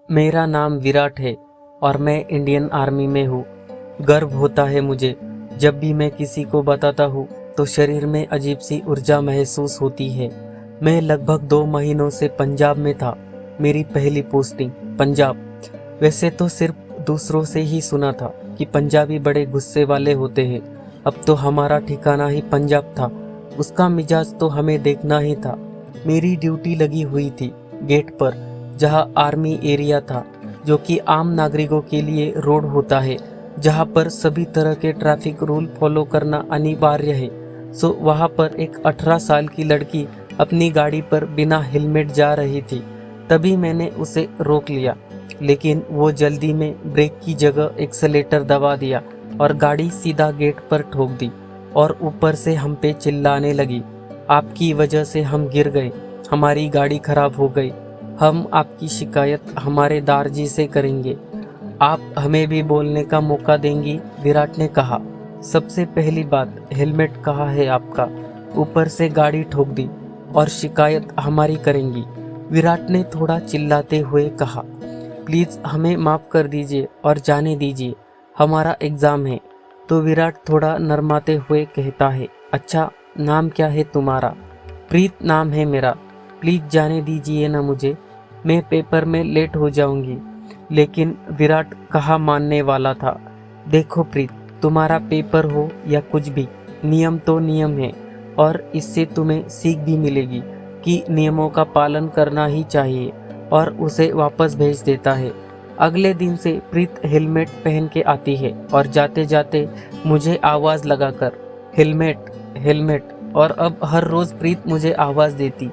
मेरा नाम विराट है और मैं इंडियन आर्मी में हूँ। गर्व होता है मुझे जब भी मैं किसी को बताता हूँ तो शरीर में अजीब सी ऊर्जा महसूस होती है। मैं लगभग 2 महीनों से पंजाब में था। मेरी पहली पोस्टिंग पंजाब। वैसे तो सिर्फ दूसरों से ही सुना था कि पंजाबी बड़े गुस्से वाले होते हैं। अब तो हमारा ठिकाना ही पंजाब था। उसका मिजाज तो हमें देखना ही था। मेरी ड्यूटी लगी हुई थी गेट पर, जहां आर्मी एरिया था, जो कि आम नागरिकों के लिए रोड होता है, जहां पर सभी तरह के ट्रैफिक रूल फॉलो करना अनिवार्य है। सो वहां पर एक 18 साल की लड़की अपनी गाड़ी पर बिना हेलमेट जा रही थी। तभी मैंने उसे रोक लिया, लेकिन वो जल्दी में ब्रेक की जगह एक्सेलेटर दबा दिया और गाड़ी सीधा गेट पर ठोक दी और ऊपर से हम पे चिल्लाने लगी, आपकी वजह से हम गिर गए, हमारी गाड़ी खराब हो गई, हम आपकी शिकायत हमारे दारजी से करेंगे, आप हमें भी बोलने का मौका देंगी। विराट ने कहा, सबसे पहली बात, हेलमेट कहाँ है आपका? ऊपर से गाड़ी ठोक दी और शिकायत हमारी करेंगी। विराट ने थोड़ा चिल्लाते हुए कहा, प्लीज हमें माफ कर दीजिए और जाने दीजिए, हमारा एग्जाम है। तो विराट थोड़ा नरमाते हुए कहता है, अच्छा नाम क्या है तुम्हारा? प्रीत नाम है मेरा, प्लीज जाने दीजिए ना मुझे, मैं पेपर में लेट हो जाऊंगी। लेकिन विराट कहाँ मानने वाला था। देखो प्रीत, तुम्हारा पेपर हो या कुछ भी, नियम तो नियम है और इससे तुम्हें सीख भी मिलेगी कि नियमों का पालन करना ही चाहिए, और उसे वापस भेज देता है। अगले दिन से प्रीत हेलमेट पहन के आती है और जाते जाते मुझे आवाज लगाकर, हेलमेट हेलमेट, और अब हर रोज प्रीत मुझे आवाज देती,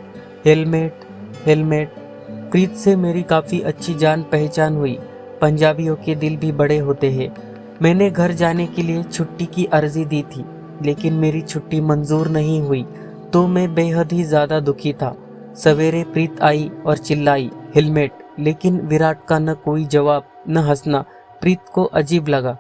हेलमेट हेलमेट। प्रीत से मेरी काफी अच्छी जान पहचान हुई। पंजाबियों के दिल भी बड़े होते हैं। मैंने घर जाने के लिए छुट्टी की अर्जी दी थी, लेकिन मेरी छुट्टी मंजूर नहीं हुई, तो मैं बेहद ही ज्यादा दुखी था। सवेरे प्रीत आई और चिल्लाई, हेलमेट, लेकिन विराट का न कोई जवाब न हंसना। प्रीत को अजीब लगा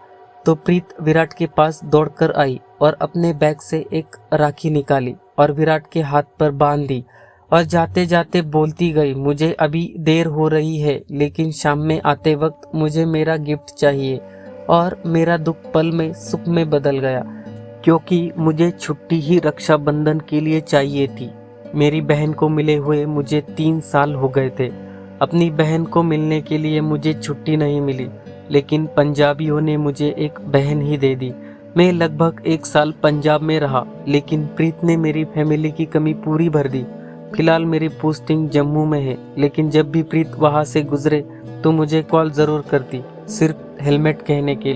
तो प्रीत विराट के पास दौड़कर आई और अपने बैग से एक राखी निकाली और विराट के हाथ पर बांध दी और जाते जाते बोलती गई, मुझे अभी देर हो रही है, लेकिन शाम में आते वक्त मुझे मेरा गिफ्ट चाहिए। और मेरा दुख पल में सुख में बदल गया, क्योंकि मुझे छुट्टी ही रक्षाबंधन के लिए चाहिए थी। मेरी बहन को मिले हुए मुझे 3 साल हो गए थे। अपनी बहन को मिलने के लिए मुझे छुट्टी नहीं मिली, लेकिन पंजाबियों ने मुझे एक बहन ही दे दी। मैं लगभग 1 साल पंजाब में रहा, लेकिन प्रीत ने मेरी फैमिली की कमी पूरी भर दी। फिलहाल मेरी पोस्टिंग जम्मू में है, लेकिन जब भी प्रीत वहां से गुजरे तो मुझे कॉल जरूर करती, सिर्फ हेलमेट कहने के लिए।